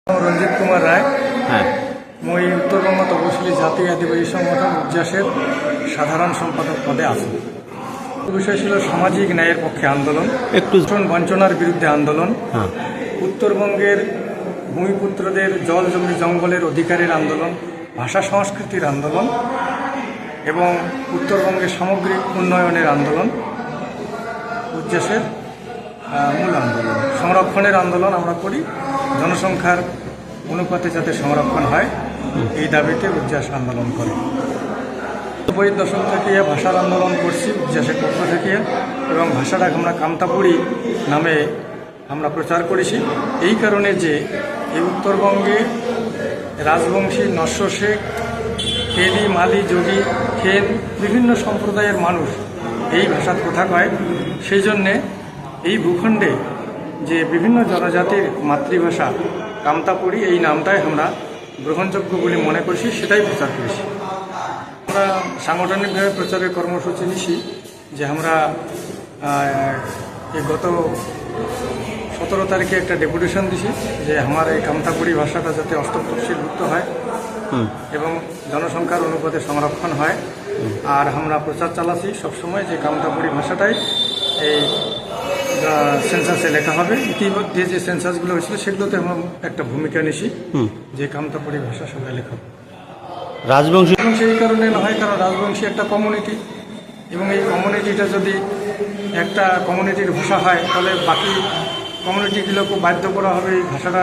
রঞ্জিত কুমার রায়। হ্যাঁ, মই উত্তরবঙ্গ তপশিলি জাতি আদিবাসী সংগঠন উজ্জাসের সাধারণ সম্পাদক পদে আছি। বিষয় ছিল সামাজিক ন্যায়ের পক্ষে আন্দোলন, একটু শোষণ বঞ্চনার বিরুদ্ধে আন্দোলন, হ্যাঁ, উত্তরবঙ্গের ভূমিপুত্রদের জল জমি জঙ্গলের অধিকারের আন্দোলন, ভাষা সংস্কৃতির আন্দোলন এবং উত্তরবঙ্গের সামগ্রিক উন্নয়নের আন্দোলন উজ্জাসের মূল আন্দোলন। সংরক্ষণের আন্দোলন আমরা করি, জনসংখ্যার অনুপাতে যাতে সংরক্ষণ হয় এই দাবিতে উজ্জাস আন্দোলন করে। 90-এর দশক থেকে ভাষার আন্দোলন করছি উজ্জাসের পক্ষ থেকে, এবং ভাষাটাকে আমরা কামতাপুরী নামে আমরা প্রচার করেছি এই কারণে যে এই উত্তরবঙ্গে রাজবংশী, নস্য শেখ, তেলি, মালি, যোগী, খেন বিভিন্ন সম্প্রদায়ের মানুষ এই ভাষার কথা কয়। সেই জন্যে এই ভূখণ্ডে যে বিভিন্ন জনজাতির মাতৃভাষা কামতাপুরী এই নামটাই আমরা গ্রহণযোগ্য বলে মনে করছি, সেটাই প্রচার করেছি। আমরা সাংগঠনিকভাবে প্রচারের কর্মসূচি নিছি যে আমরা এই গত 17 তারিখে একটা ডেপুটেশন দিছি যে আমার এই কামতাপুরী ভাষাটা যাতে অষ্টম তফসিলভুক্ত হয় এবং জনসংখ্যার অনুপাতে সংরক্ষণ হয়। আর আমরা প্রচার চালাচ্ছি সবসময় যে কামতাপুরী ভাষাটাই এই সেন্সাসে লেখা হবে। ইতিমধ্যে যে সেন্সাসগুলো হয়েছিল সেগুলোতে আমরা একটা ভূমিকা নিছি যে কামতাপুরী ভাষা সবাই লেখা হবে। রাজবংশী সেই কারণে না হয়, কারণ রাজবংশী একটা কমিউনিটি এবং এই কমিউনিটিটা যদি একটা কমিউনিটির ভাষা হয় তাহলে বাকি কমিউনিটিগুলোকে বাধ্য করা হবে এই ভাষাটা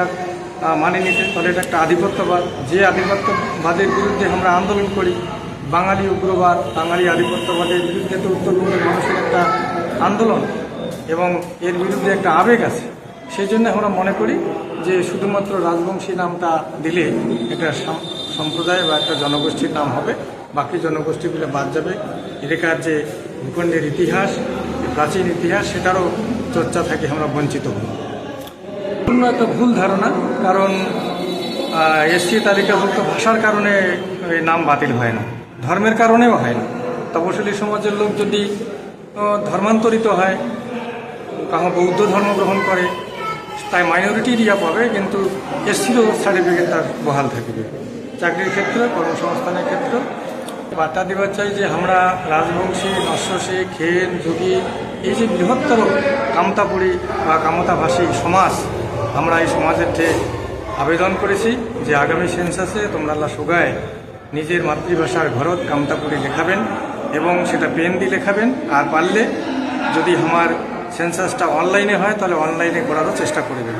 মানে নিতে। তাহলে এটা একটা আধিপত্যবাদ, যে আধিপত্যবাদের বিরুদ্ধে আমরা আন্দোলন করি, বাঙালি উগ্রবাদ, বাঙালি আধিপত্যবাদের বিরুদ্ধে তো উত্তরবঙ্গের মানুষের একটা আন্দোলন এবং এর বিরুদ্ধে একটা আবেগ আছে। সেই জন্য আমরা মনে করি যে শুধুমাত্র রাজবংশী নামটা দিলে একটা সম্প্রদায় বা একটা জনগোষ্ঠীর নাম হবে, বাকি জনগোষ্ঠীগুলো বাদ যাবে। এলাকার যে ভূখণ্ডের ইতিহাস, প্রাচীন ইতিহাস, সেটারও চর্চা থেকে আমরা বঞ্চিত হব। অন্য একটা ভুল ধারণা, কারণ এসসি তালিকাভুক্ত ভাষার কারণে এই নাম বাতিল হয় না, ধর্মের কারণেও হয় না। তপশিলি সমাজের লোক যদি ধর্মান্তরিত হয়, কারণ বৌদ্ধ ধর্ম গ্রহণ করে, তাই মাইনরিটি এরিয়া পাবে, কিন্তু এসসিরও সার্টিফিকেট তার বহাল থাকবে চাকরির ক্ষেত্রে, কর্মসংস্থানের ক্ষেত্রে। বার্তা দেওয়ার চাই যে আমরা রাজবংশী, নস্য শেখ, খেন, যোগী এই যে বৃহত্তর কামতাপুরী বা কামতাভাষী সমাজ, আমরা এই সমাজের আবেদন করেছি যে আগামী সেন্সাসে তোমরা সোগায় নিজের মাতৃভাষার ঘরত কামতাপুরী লেখাবেন এবং সেটা পেন দিয়ে লেখাবেন। আর পারলে যদি আমার সেন্সাসটা অনলাইনে হয় তাহলে অনলাইনে করারও চেষ্টা করবেন।